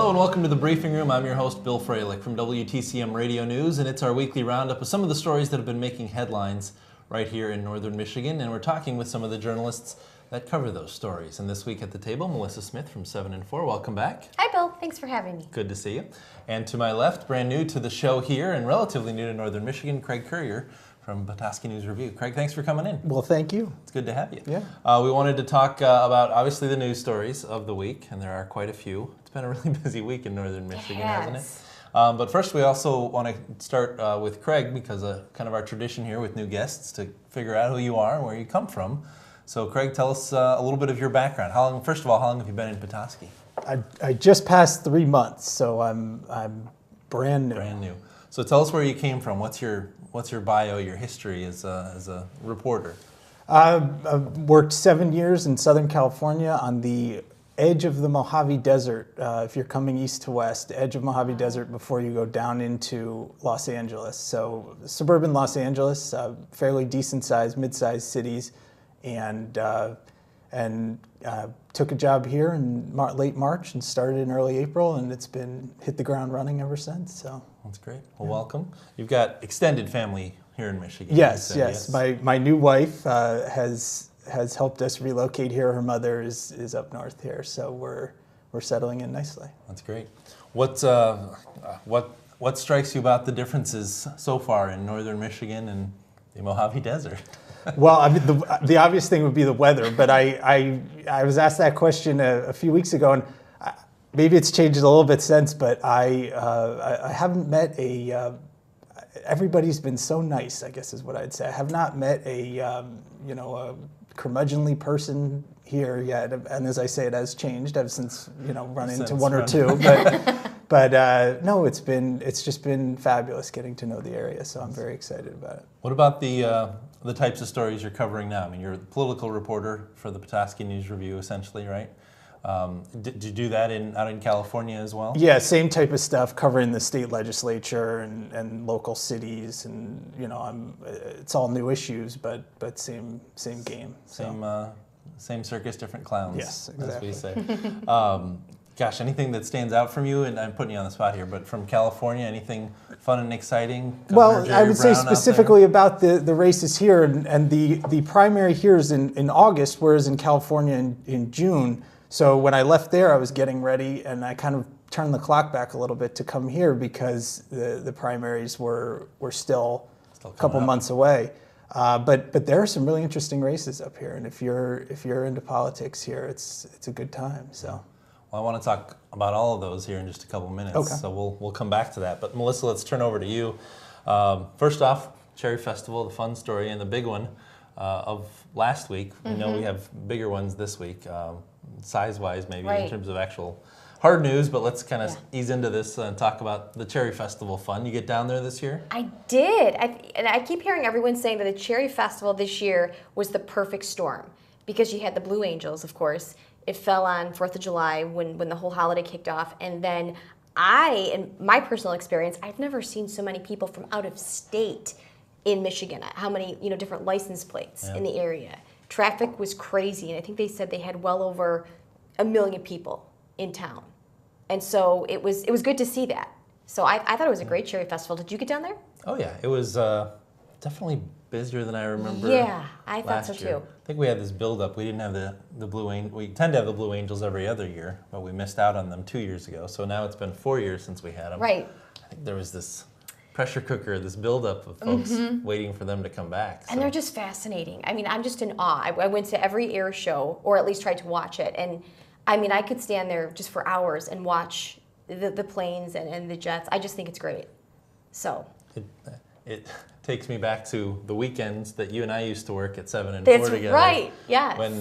Hello and welcome to the Briefing Room. I'm your host, Bill Froehlich from WTCM Radio News, and it's our weekly roundup of some of the stories that have been making headlines right here in northern Michigan, and we're talking with some of the journalists that cover those stories. And this week at the table, Melissa Smith from 7 and 4. Welcome back. Hi, Bill. Thanks for having me. Good to see you. And to my left, brand new to the show here and relatively new to northern Michigan, Craig Currier from Petoskey News Review. Craig, thanks for coming in. Well, thank you. It's good to have you. Yeah. We wanted to talk about, obviously, the news stories of the week, and there are quite a few. It's been a really busy week in northern Michigan, hasn't it? But first, we also want to start with Craig, because kind of our tradition here with new guests to figure out who you are and where you come from. So, Craig, tell us a little bit of your background. First of all, how long have you been in Petoskey? I just passed 3 months, so I'm brand new. Brand new. So tell us where you came from. What's your bio, your history as a reporter? I've worked 7 years in Southern California on the edge of the Mojave Desert. If you're coming east to west, edge of Mojave Desert before you go down into Los Angeles. So suburban Los Angeles, fairly decent-sized, mid-sized cities, and took a job here in late March and started in early April, and it's been hit the ground running ever since. So that's great. Well, welcome. You've got extended family here in Michigan. Yes. My new wife has helped us relocate here. Her mother is up north here, so we're settling in nicely. That's great. What strikes you about the differences so far in northern Michigan and the Mojave Desert? Well, I mean, the obvious thing would be the weather, but I was asked that question a few weeks ago, and maybe it's changed a little bit since, but I haven't met everybody's been so nice, I guess is what I'd say. I have not met a curmudgeonly person here yet, and as I say, it has changed. I've since run into one or two, but no, it's just been fabulous getting to know the area. So I'm very excited about it. What about the types of stories you're covering now? I mean, you're a political reporter for the Petoskey News Review, essentially, right? Did you do that out in California as well? Yeah, same type of stuff, covering the state legislature and local cities, and it's all new issues, but same game. Same circus, different clowns. Yes, exactly. As we say. Gosh, anything that stands out from you, and I'm putting you on the spot here, but from California, anything fun and exciting? Well, I would say specifically about the races here, and the primary here is in August, whereas in California in June. So when I left there, I was getting ready, and I kind of turned the clock back a little bit to come here because the primaries were still a couple months away. But there are some really interesting races up here, and if you're into politics here, it's a good time. So. Well, I want to talk about all of those here in just a couple minutes, okay. So we'll come back to that. But Melissa, let's turn over to you. First off, Cherry Festival, the fun story, and the big one of last week. We know we have bigger ones this week, size-wise maybe, in terms of actual hard news, but let's kind of ease into this and talk about the Cherry Festival fun. You get down there this year? I did. And I keep hearing everyone saying that the Cherry Festival this year was the perfect storm because you had the Blue Angels, of course. It fell on 4th of July when the whole holiday kicked off. And then in my personal experience, I've never seen so many people from out of state in Michigan. How many different license plates in the area. Traffic was crazy. And I think they said they had well over 1 million people in town. And so it was good to see that. So I thought it was a great Cherry Festival. Did you get down there? Oh, yeah. It was definitely busier than I remember. Yeah, I thought so year. too. I think we had this build-up. We didn't have the Blue Angels. We tend to have the Blue Angels every other year, but we missed out on them 2 years ago. So now it's been 4 years since we had them. Right. I think there was this pressure cooker, this build-up of folks waiting for them to come back. And they're just fascinating. I mean, I'm just in awe. I went to every air show, or at least tried to watch it. And I mean, I could stand there just for hours and watch the planes and the jets. I just think it's great. So. It takes me back to the weekends that you and I used to work at 7 and 4 together. That's right, yes. When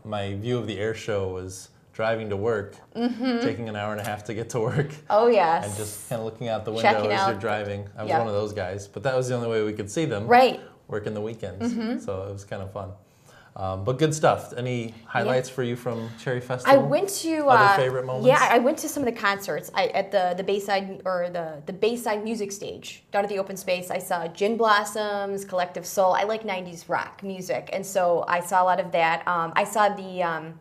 my view of the air show was driving to work, taking an hour and a half to get to work. Oh, yes. And just kind of looking out the window as you're driving. I was one of those guys, but that was the only way we could see them. Right. Working the weekends, so it was kind of fun. But good stuff. Any highlights for you from Cherry Festival? I went to other favorite moments. Yeah, I went to some of the concerts at the Bayside or the Bayside Music Stage down at the open space. I saw Gin Blossoms, Collective Soul. I like '90s rock music, and so I saw a lot of that. I saw the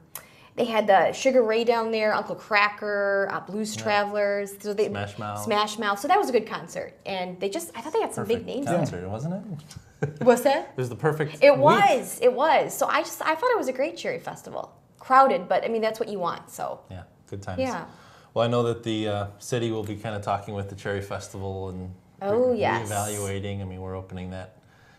They had the Sugar Ray down there, Uncle Cracker, Blues Travelers. So Smash Mouth. Smash Mouth. So that was a good concert. And I thought they had some big names. Concert, wasn't it? What's that? It was the perfect It week. was. It was. So I thought it was a great cherry festival. Crowded, but I mean, that's what you want, so. Yeah, good times. Yeah. Well, I know that the city will be kind of talking with the Cherry Festival and Yes. reevaluating. I mean, we're opening that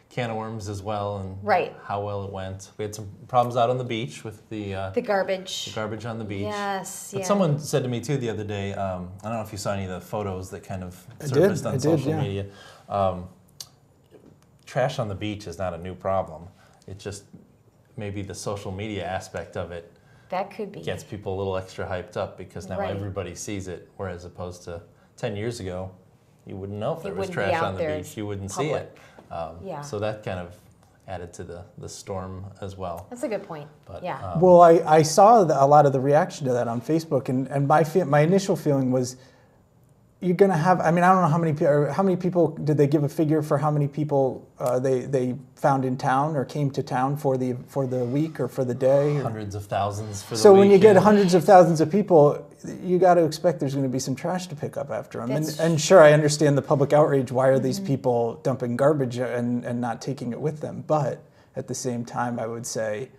can of worms as well, and Right. how well it went. We had some problems out on the beach with the garbage. garbage on the beach. Yes, But yeah. someone said to me too the other day, I don't know if you saw any of the photos that kind of surfaced on social media. Trash on the beach is not a new problem. It's just maybe the social media aspect of it That could be. gets people a little extra hyped up because now Right. everybody sees it, whereas opposed to 10 years ago, you wouldn't know if there was wouldn't be trash out on the there beach. You wouldn't see it. Yeah. So that kind of added to the storm as well. That's a good point. But, Yeah. Well, I saw a lot of the reaction to that on Facebook, and my initial feeling was, you're going to have, I mean, I don't know how many people, did they give a figure for how many people they found in town or came to town for the week or for the day? Or? Hundreds of thousands for the So when you get weekend. hundreds of thousands of people, you got to expect there's going to be some trash to pick up after them. That's And sure, I understand the public outrage. Why are these people dumping garbage and not taking it with them? But at the same time, I would say,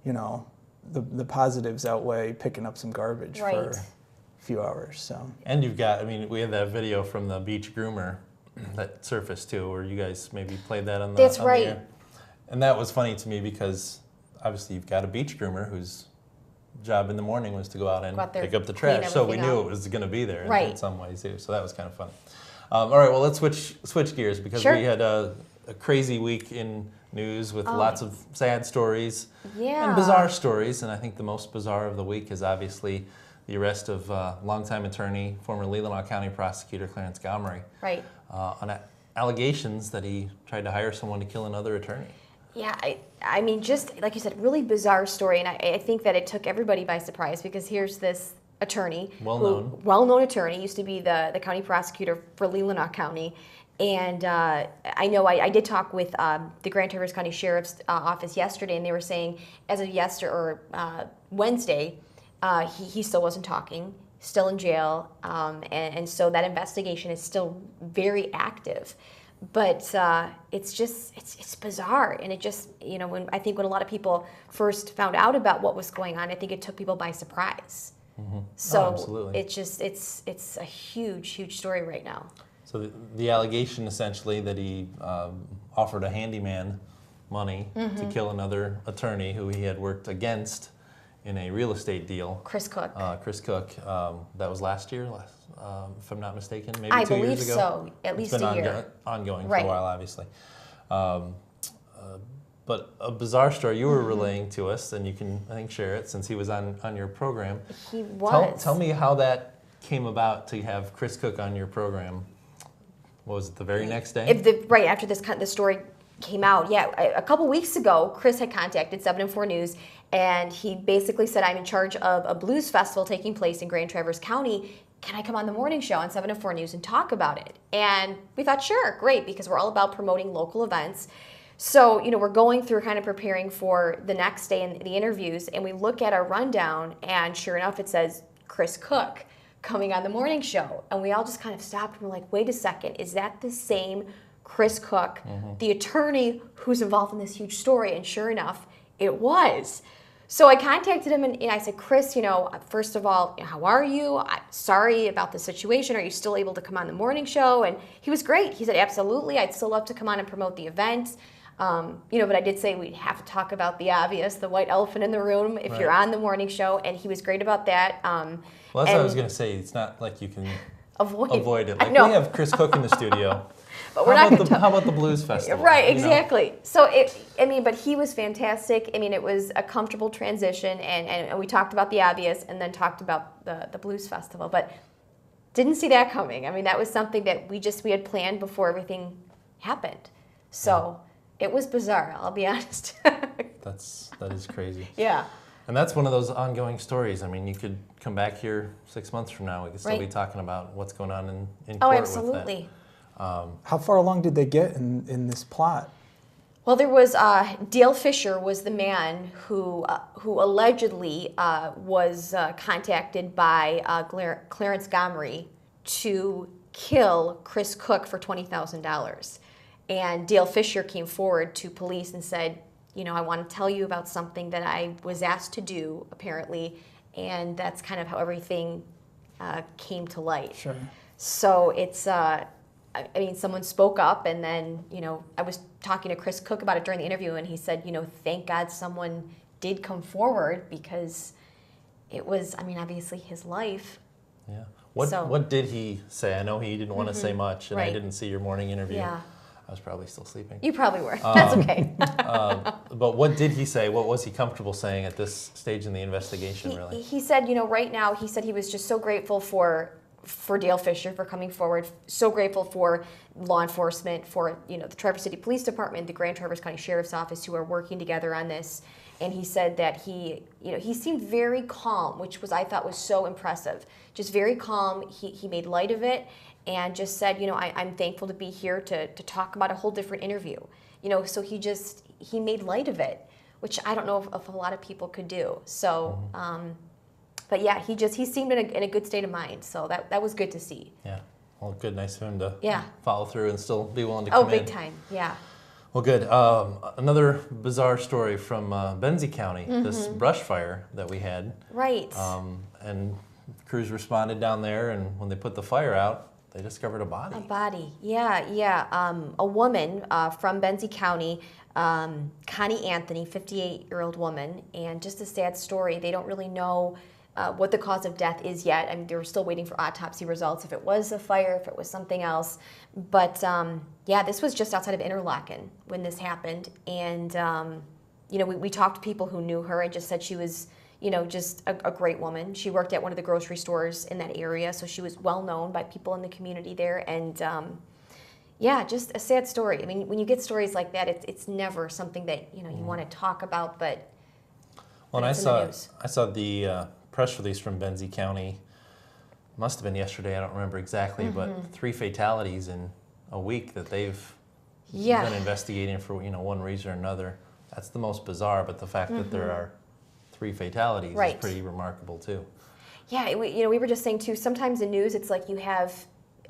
the positives outweigh picking up some garbage Right. for a few hours. So And you've got, I mean, we had that video from the beach groomer that surfaced too, where you guys maybe played that on the That's on the right. air. And that was funny to me because obviously you've got a beach groomer whose job in the morning was to go out and Go out there, pick up the clean trash. So we everything knew up. it was going to be there in Right. some ways too. So that was kind of funny. All right, well, let's switch gears because Sure. we had a crazy week in news with lots of sad stories Yeah. and bizarre stories. And I think the most bizarre of the week is obviously the arrest of longtime attorney, former Leelanau County prosecutor Clarence Gomery, Right. on allegations that he tried to hire someone to kill another attorney. Yeah, I mean, just like you said, really bizarre story, and I think that it took everybody by surprise because here's this attorney, well-known attorney, used to be the county prosecutor for Leelanau County, and I know I did talk with the Grand Traverse County Sheriff's Office yesterday, and they were saying as of Wednesday, he still wasn't talking, still in jail, and so that investigation is still very active. But it's bizarre, and it just, when a lot of people first found out about what was going on, I think it took people by surprise. Mm-hmm. So absolutely. it's a huge story right now. So the allegation essentially that he offered a handyman money to kill another attorney who he had worked against in a real estate deal. Chris Cook. That was last year, if I'm not mistaken, maybe I 2 years believe ago. so, at least It's been a year. ongoing for Right. a while, obviously. But a bizarre story you were relaying to us, and you can, I think, share it since he was on your program. He was. Tell me how that came about to have Chris Cook on your program. What was it, the very next day? Right after this story came out, yeah, a couple weeks ago, Chris had contacted 7 and 4 News, and he basically said, I'm in charge of a blues festival taking place in Grand Traverse County. Can I come on the morning show on 7 and 4 News and talk about it? And we thought, sure, great, because we're all about promoting local events. So, we're going through kind of preparing for the next day in the interviews, and we look at our rundown, and sure enough, it says Chris Cook coming on the morning show. And we all just kind of stopped and we're like, wait a second, is that the same Chris Cook, the attorney who's involved in this huge story? And sure enough, it was. So I contacted him and I said, Chris, first of all, how are you? I'm sorry about the situation. Are you still able to come on the morning show? And he was great. He said, absolutely. I'd still love to come on and promote the event. But I did say we'd have to talk about the obvious, the white elephant in the room, if you're on the morning show. And he was great about that. Well, that's what I was going to say. It's not like you can avoid it. Like, no. we have Chris Cook in the studio. But we're not going to How about the Blues Festival? Right, exactly. So, but he was fantastic. I mean, it was a comfortable transition, and we talked about the obvious and then talked about the Blues Festival. But didn't see that coming. I mean, that was something that we had planned before everything happened. So it was bizarre, I'll be honest. That is crazy. Yeah. And that's one of those ongoing stories. I mean, you could come back here 6 months from now. We could still be Right. talking about what's going on in Oh, court absolutely. with that. how far along did they get in this plot? Well, there was Dale Fisher was the man who allegedly was contacted by Clarence Gomery to kill Chris Cook for $20,000. And Dale Fisher came forward to police and said, I want to tell you about something that I was asked to do, apparently, and that's kind of how everything came to light. Sure. So it's, someone spoke up, and then, I was talking to Chris Cook about it during the interview, and he said, thank God someone did come forward, because it was, obviously his life. Yeah. What did he say? I know he didn't want to say much, and Right. I didn't see your morning interview. Yeah. I was probably still sleeping. You probably were. That's okay. But what did he say? What was he comfortable saying at this stage in the investigation, really? He said, right now, he said he was just so grateful for Dale Fisher for coming forward, so grateful for law enforcement, for the Traverse City Police Department, the Grand Traverse County Sheriff's Office, who are working together on this. And he said that he seemed very calm, which I thought was so impressive. Just very calm. He made light of it, and just said, I'm thankful to be here to talk about a whole different interview. So he made light of it, which I don't know if a lot of people could do. So. But yeah, he seemed in a good state of mind, so that was good to see. Yeah, well, good, nice of him to Yeah. follow through and still be willing to come in. Oh, big time, yeah. Well, good. Another bizarre story from Benzie County, this brush fire that we had. Right. And crews responded down there, and when they put the fire out, they discovered a body. A body, yeah. A woman from Benzie County, Connie Anthony, 58-year-old woman, and just a sad story. They don't really know what the cause of death is yet. They were still waiting for autopsy results, if it was a fire, if it was something else. But this was just outside of Interlaken when this happened. And, we talked to people who knew her and just said she was, just a great woman. She worked at one of the grocery stores in that area, so she was well known by people in the community there. And, just a sad story. When you get stories like that, it's never something that, you want to talk about, but Well, and it's in the news. I saw the press release from Benzie County. Must have been yesterday. I don't remember exactly, but 3 fatalities in a week that they've been investigating for one reason or another. That's the most bizarre. But the fact that there are 3 fatalities is pretty remarkable too. Yeah, we were just saying too. Sometimes in news, it's like you have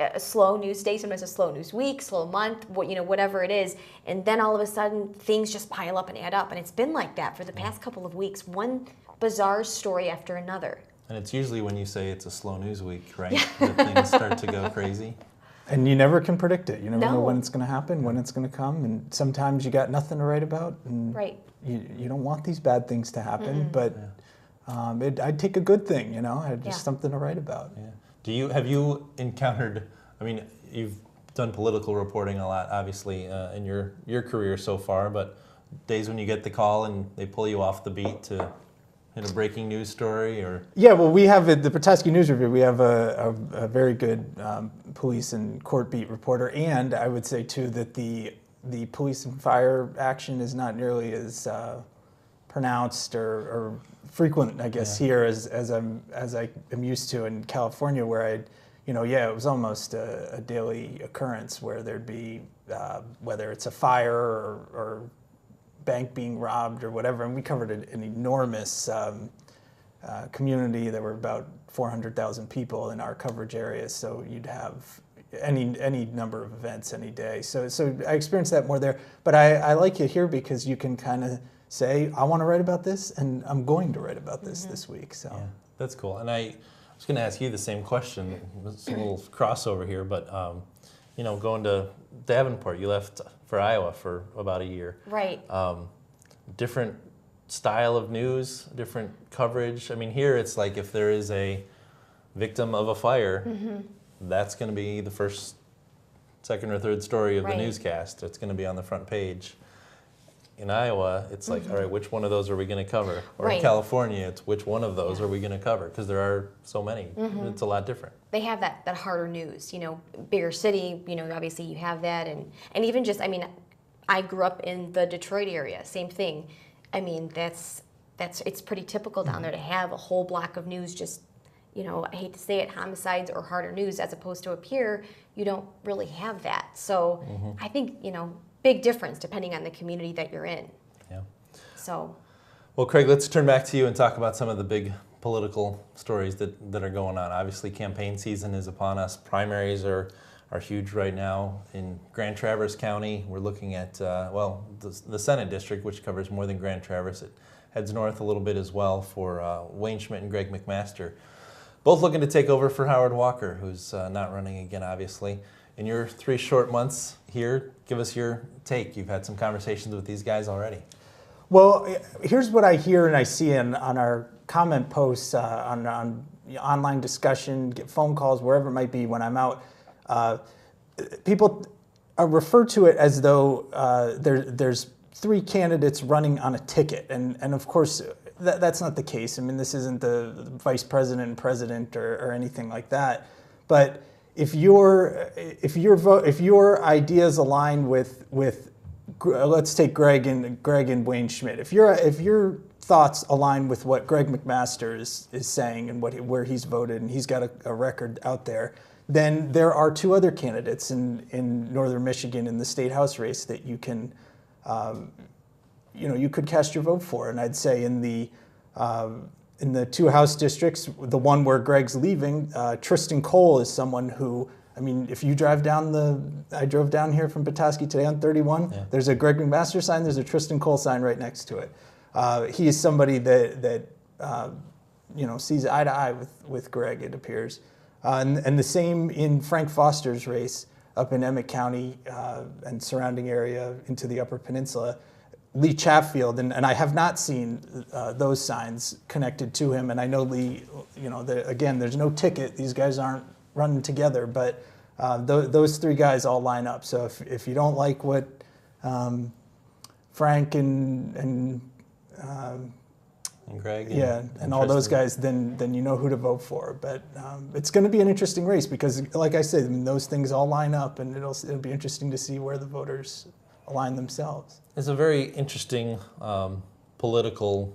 a slow news day, sometimes a slow news week, slow month, whatever it is, and then all of a sudden things just pile up and add up, and it's been like that for the past couple of weeks. One bizarre story after another. And it's usually when you say it's a slow news week, right, that things start to go crazy. And you never can predict it. You never know No. when it's going to happen, when it's going to come, and sometimes you got nothing to write about. And Right. You don't want these bad things to happen, but I'd take a good thing, just something to write about. Yeah. Have you encountered? You've done political reporting a lot, obviously, in your career so far. But days when you get the call and they pull you off the beat to hit a breaking news story, or Yeah, well, we have at the Petoskey News Review, we have a very good police and court beat reporter, and I would say too that the police and fire action is not nearly as pronounced or frequent, I guess, here as I am used to in California, where it was almost a daily occurrence where there'd be whether it's a fire or bank being robbed or whatever, and we covered an enormous community. There were about 400,000 people in our coverage area, so you'd have any number of events any day. So I experienced that more there. But I like it here because you can kind of say, I want to write about this, and I'm going to write about this week. So yeah, that's cool. And I was going to ask you the same question. It's a little crossover here, but going to Davenport, you left for Iowa for about a year. Right. Different style of news, different coverage. Here it's like if there is a victim of a fire, that's going to be the first, second, or third story of the newscast. It's going to be on the front page. In Iowa, it's like, all right, which one of those are we going to cover? Or in California, it's which one of those are we going to cover? Because there are so many. It's a lot different. They have that harder news, bigger city, obviously you have that. And even just, I grew up in the Detroit area, same thing. It's pretty typical down there to have a whole block of news, just, I hate to say it, homicides or harder news, as opposed to up here, you don't really have that. So I think, big difference depending on the community that you're in. Yeah. So. Well, Craig, let's turn back to you and talk about some of the big political stories that are going on. Obviously, campaign season is upon us. Primaries are huge right now. In Grand Traverse County, we're looking at, the Senate district, which covers more than Grand Traverse. It heads north a little bit as well for Wayne Schmidt and Greg McMaster. Both looking to take over for Howard Walker, who's not running again, obviously. In your 3 short months here, give us your take. You've had some conversations with these guys already. Well, here's what I hear and I see on our comment posts, on online discussion, get phone calls, wherever it might be when I'm out. People refer to it as though there's 3 candidates running on a ticket, and of course that's not the case. I mean, this isn't the vice president and president or anything like that. But if your ideas align with let's take Greg and Wayne Schmidt. If your thoughts align with what Greg McMaster is saying and where he's voted, and he's got a record out there, then there are 2 other candidates in northern Michigan in the state house race that you can, you could cast your vote for. And I'd say in the 2 House districts, the one where Greg's leaving, Tristan Cole is someone who, I mean, if you drive down I drove down here from Petoskey today on 31. Yeah. There's a Greg McMaster sign. There's a Tristan Cole sign right next to it. He is somebody that sees eye to eye with Greg, it appears. And the same in Frank Foster's race up in Emmett County and surrounding area into the Upper Peninsula. Lee Chatfield, and I have not seen those signs connected to him. And I know Lee, again, there's no ticket. These guys aren't running together, but those 3 guys all line up. So if you don't like what Frank and Greg, and all those guys, then you know who to vote for. But it's going to be an interesting race because, like I said, I mean, those things all line up, and it'll be interesting to see where the voters align themselves. It's a very interesting political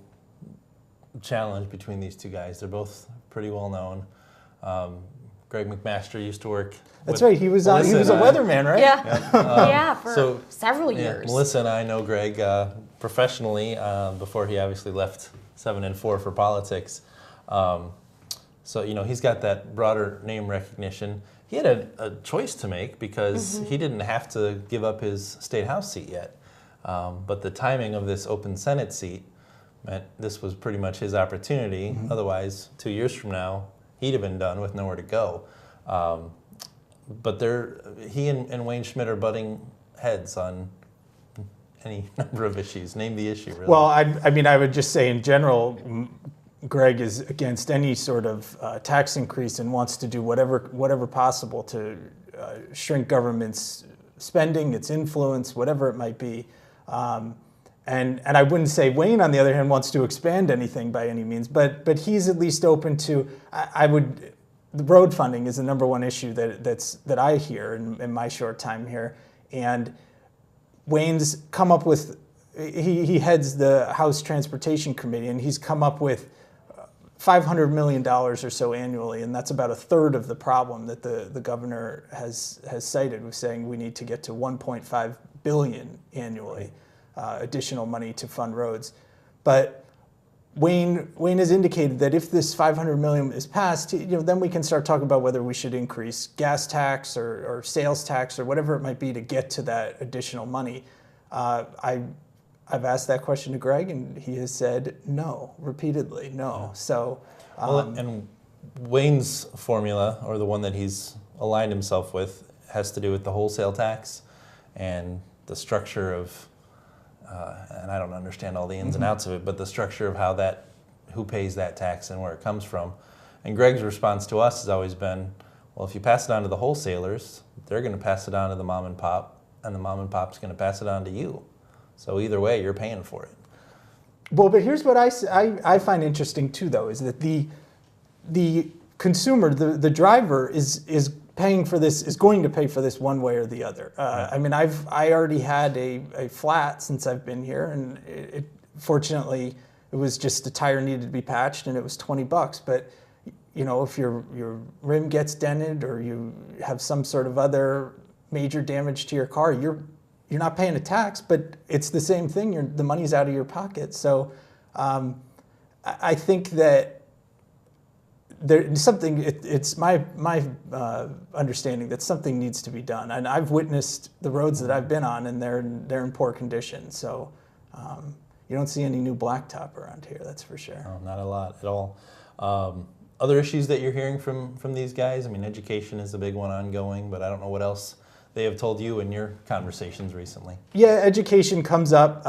challenge between these 2 guys. They're both pretty well known. Greg McMaster used to work. That's right. He was a weatherman, right? Yeah. For several years. Melissa and I know Greg professionally before he obviously left 7 and 4 for politics. So he's got that broader name recognition. He had a choice to make because he didn't have to give up his state house seat yet. But the timing of this open Senate seat meant this was pretty much his opportunity. Otherwise, 2 years from now, he'd have been done with nowhere to go. But he and Wayne Schmidt are butting heads on any number of issues. Name the issue, really. Well, I would just say in general, Greg is against any sort of tax increase and wants to do whatever possible to shrink government's spending, its influence, whatever it might be. And I wouldn't say Wayne, on the other hand, wants to expand anything by any means, but he's at least open to. The road funding is the number one issue that I hear in my short time here, and Wayne's come up with. He heads the House Transportation Committee, and he's come up with $500 million or so annually, and that's about a third of the problem that the governor has cited, with saying we need to get to $1.5 billion annually, additional money to fund roads. But Wayne has indicated that if this $500 million is passed, then we can start talking about whether we should increase gas tax or sales tax or whatever it might be to get to that additional money. I've asked that question to Greg, and he has said no, repeatedly, no. Yeah. So, and Wayne's formula, or the one that he's aligned himself with, has to do with the wholesale tax and the structure of, and I don't understand all the ins and outs of it, but the structure of who pays that tax and where it comes from. And Greg's response to us has always been, well, if you pass it on to the wholesalers, they're going to pass it on to the mom and pop, and the mom and pop's going to pass it on to you. So either way, you're paying for it. Well, but here's what I find interesting too, though, is that the consumer, the driver, is paying for this, is going to pay for this one way or the other. I mean, I already had a flat since I've been here, and fortunately it was just the tire needed to be patched, and it was $20. But if your rim gets dented or you have some sort of other major damage to your car, you're not paying a tax, but it's the same thing. The money's out of your pocket. So I think that there's something. It's my understanding that something needs to be done. And I've witnessed the roads that I've been on, and they're in poor condition. So you don't see any new blacktop around here. That's for sure. No, not a lot at all. Other issues that you're hearing from these guys? I mean, education is a big one ongoing, but I don't know what else they have told you in your conversations recently. Yeah, education comes up.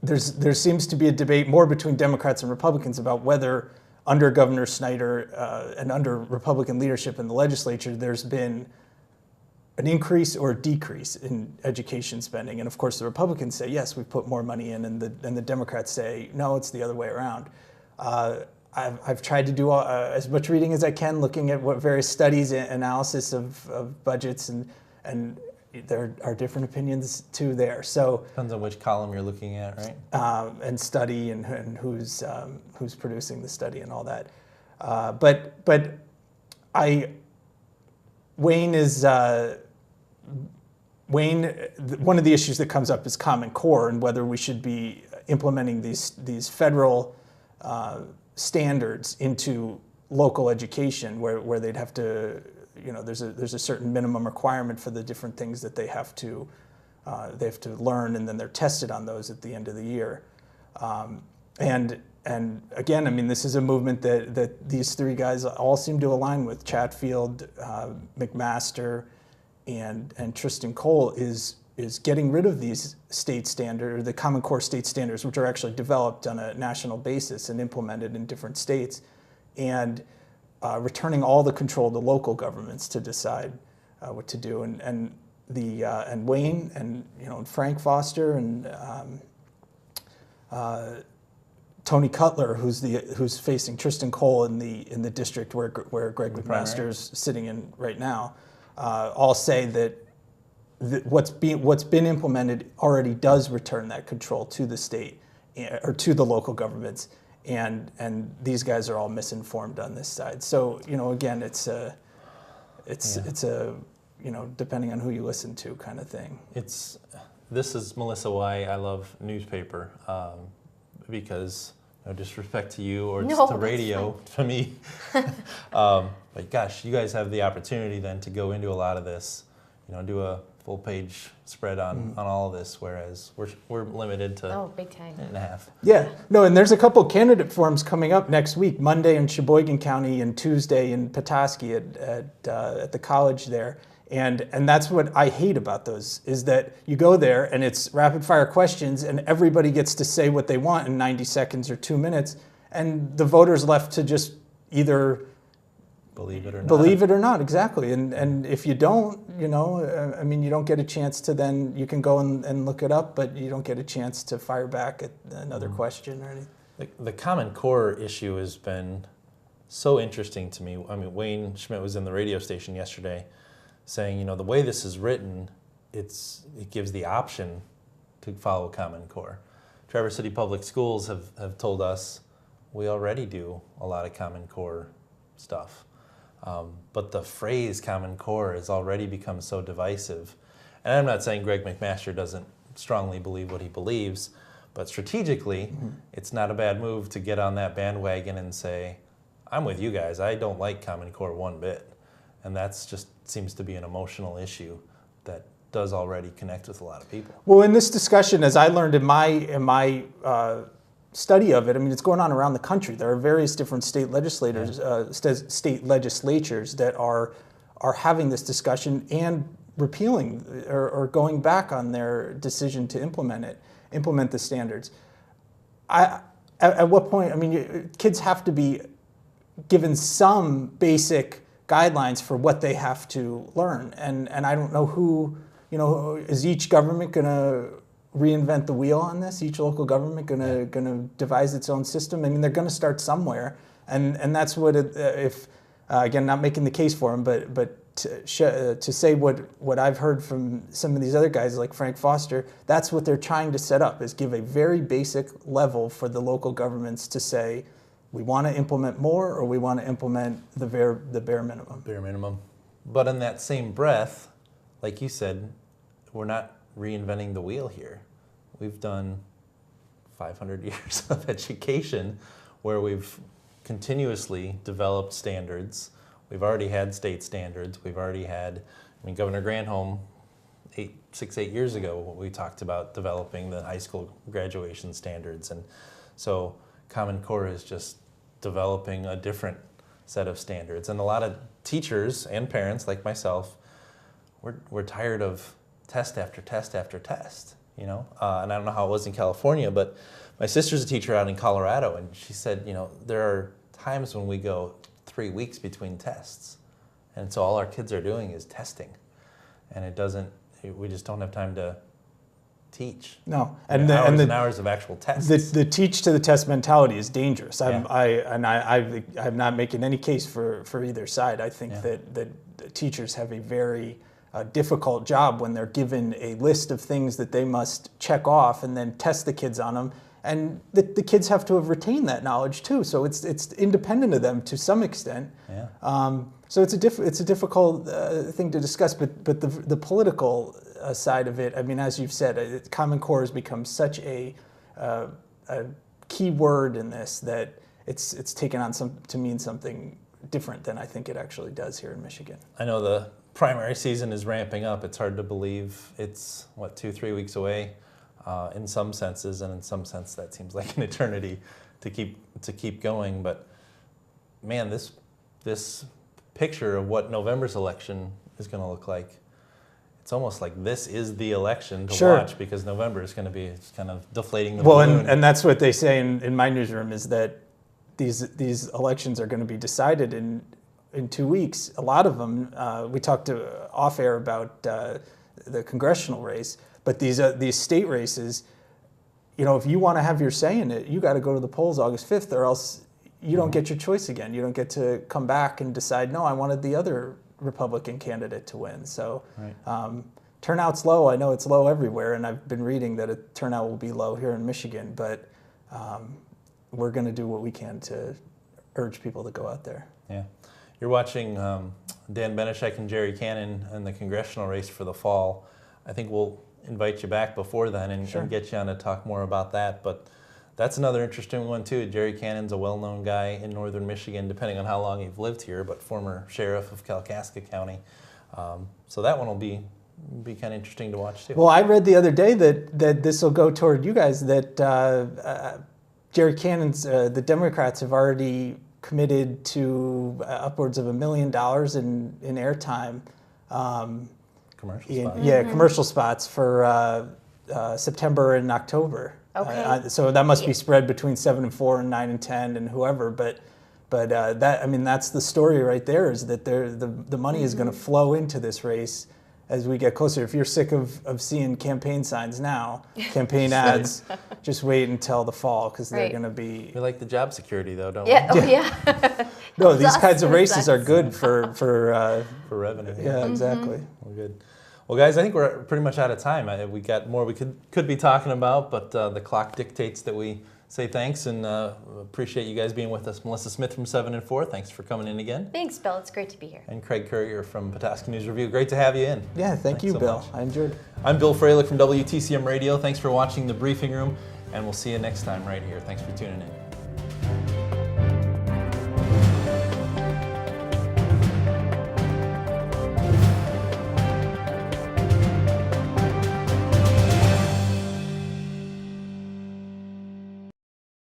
There seems to be a debate more between Democrats and Republicans about whether under Governor Snyder and under Republican leadership in the legislature, there's been an increase or a decrease in education spending. And of course, the Republicans say, yes, we've put more money in, and the Democrats say, no, it's the other way around. I've tried to do as much reading as I can, looking at what various studies and analysis of budgets, and there are different opinions too there. So depends on which column you're looking at, right? And study and who's producing the study and all that. But Wayne is one of the issues that comes up is Common Core and whether we should be implementing these federal standards into local education, where they'd have to, there's a certain minimum requirement for the different things that they have to learn, and then they're tested on those at the end of the year. And again, I mean, this is a movement that these three guys all seem to align with. Chatfield, McMaster, and Tristan Cole is getting rid of these state standards, the Common Core state standards, which are actually developed on a national basis and implemented in different states, and returning all the control to local governments to decide what to do. And Wayne and Frank Foster and Tony Cutler, who's facing Tristan Cole in the district where Greg McMaster is sitting in right now, all say that what's been implemented already does return that control to the state or to the local governments, and these guys are all misinformed on this side. So again, it's a depending on who you listen to kind of thing. This is, Melissa, why I love newspaper, because no disrespect to you or to radio, to me, but gosh, you guys have the opportunity then to go into a lot of this, do a full page spread on all of this, whereas we're limited to big time. minute and a half. Yeah, no, and there's a couple candidate forums coming up next week, Monday in Sheboygan County and Tuesday in Petoskey at the college there. And that's what I hate about those, is that you go there and it's rapid fire questions and everybody gets to say what they want in 90 seconds or 2 minutes, and the voter's left to just either believe it or not. Exactly. And if you don't, you don't get a chance to then, you can go and look it up, but you don't get a chance to fire back at another question or anything. The Common Core issue has been so interesting to me. I mean, Wayne Schmidt was in the radio station yesterday saying, the way this is written, it gives the option to follow Common Core. Traverse City Public Schools have told us we already do a lot of Common Core stuff. But the phrase Common Core has already become so divisive. And I'm not saying Greg McMaster doesn't strongly believe what he believes, but strategically, it's not a bad move to get on that bandwagon and say, I'm with you guys. I don't like Common Core one bit. And that's just seems to be an emotional issue that does already connect with a lot of people. Well, in this discussion, as I learned in my study of it, I mean, it's going on around the country. There are various different state legislators, state legislatures that are having this discussion and repealing or going back on their decision to implement the standards. At what point? I mean, kids have to be given some basic guidelines for what they have to learn, and I don't know who, is each government going to reinvent the wheel on this? Each local government going to devise its own system? I mean, they're going to start somewhere, and that's what again, not making the case for them, but to say what I've heard from some of these other guys like Frank Foster, that's what they're trying to set up, is give a very basic level for the local governments to say, we want to implement more, or we want to implement the bare minimum. Bare minimum. But in that same breath, like you said, we're not reinventing the wheel here. We've done 500 years of education where we've continuously developed standards. We've already had state standards. We've already had, Governor Granholm, 8 years ago, we talked about developing the high school graduation standards. And so Common Core is just developing a different set of standards. And a lot of teachers and parents like myself, we're tired of test after test after test, and I don't know how it was in California, but my sister's a teacher out in Colorado, and she said, there are times when we go 3 weeks between tests. And so all our kids are doing is testing. And we just don't have time to teach. No, and hours of actual tests. The teach to the test mentality is dangerous. I'm not making any case for either side. I think that teachers have a very difficult job when they're given a list of things that they must check off and then test the kids on them. And the kids have to have retained that knowledge too. So it's independent of them to some extent. Yeah. So it's a difficult thing to discuss. But the political side of it, as you've said, Common Core has become such a key word in this that it's taken on to mean something different than I think it actually does here in Michigan. I know the primary season is ramping up. It's hard to believe it's 2-3 weeks away. In some senses, and in some sense that seems like an eternity to keep going. But man, this picture of what November's election is going to look like, it's almost like this is the election to watch, because November is going to be kind of deflating the balloon. And that's what they say in my newsroom, is that these elections are going to be decided in 2 weeks. A lot of them, we talked off air about the congressional race. But these state races, if you want to have your say in it, you got to go to the polls August 5th, or else you don't get your choice again. You don't get to come back and decide, no, I wanted the other Republican candidate to win. So turnout's low. I know it's low everywhere, and I've been reading that turnout will be low here in Michigan. But we're going to do what we can to urge people to go out there. Yeah. You're watching Dan Benishek and Jerry Cannon in the congressional race for the fall. I think we'll invite you back before then and get you on to talk more about that. But that's another interesting one too. Jerry Cannon's a well-known guy in northern Michigan, depending on how long you've lived here, but former sheriff of Kalkaska County. So that one will be kind of interesting to watch too. Well, I read the other day that this will go toward you guys, that Jerry Cannon's, the Democrats have already committed to upwards of $1 million in airtime. Commercial spots. Yeah, commercial spots for September and October. Okay. So that must be spread between 7 and 4 and 9 and 10 and whoever. But that's the story right there, is that the money is going to flow into this race as we get closer. If you're sick of seeing campaign signs now, campaign ads, just wait until the fall, because they're going to be. We like the job security though, don't we? Yeah. No, these kinds of races are good for revenue. Yeah, exactly. Well, good. Well, guys, I think we're pretty much out of time. We got more we could be talking about, but the clock dictates that we say thanks, and appreciate you guys being with us. Melissa Smith from 7 and 4, thanks for coming in again. Thanks, Bill. It's great to be here. And Craig Currier from Petoskey News Review. Great to have you in. Yeah, thanks you, so Bill. Much. I enjoyed it. I'm Bill Froehlich from WTCM Radio. Thanks for watching The Briefing Room, and we'll see you next time right here. Thanks for tuning in.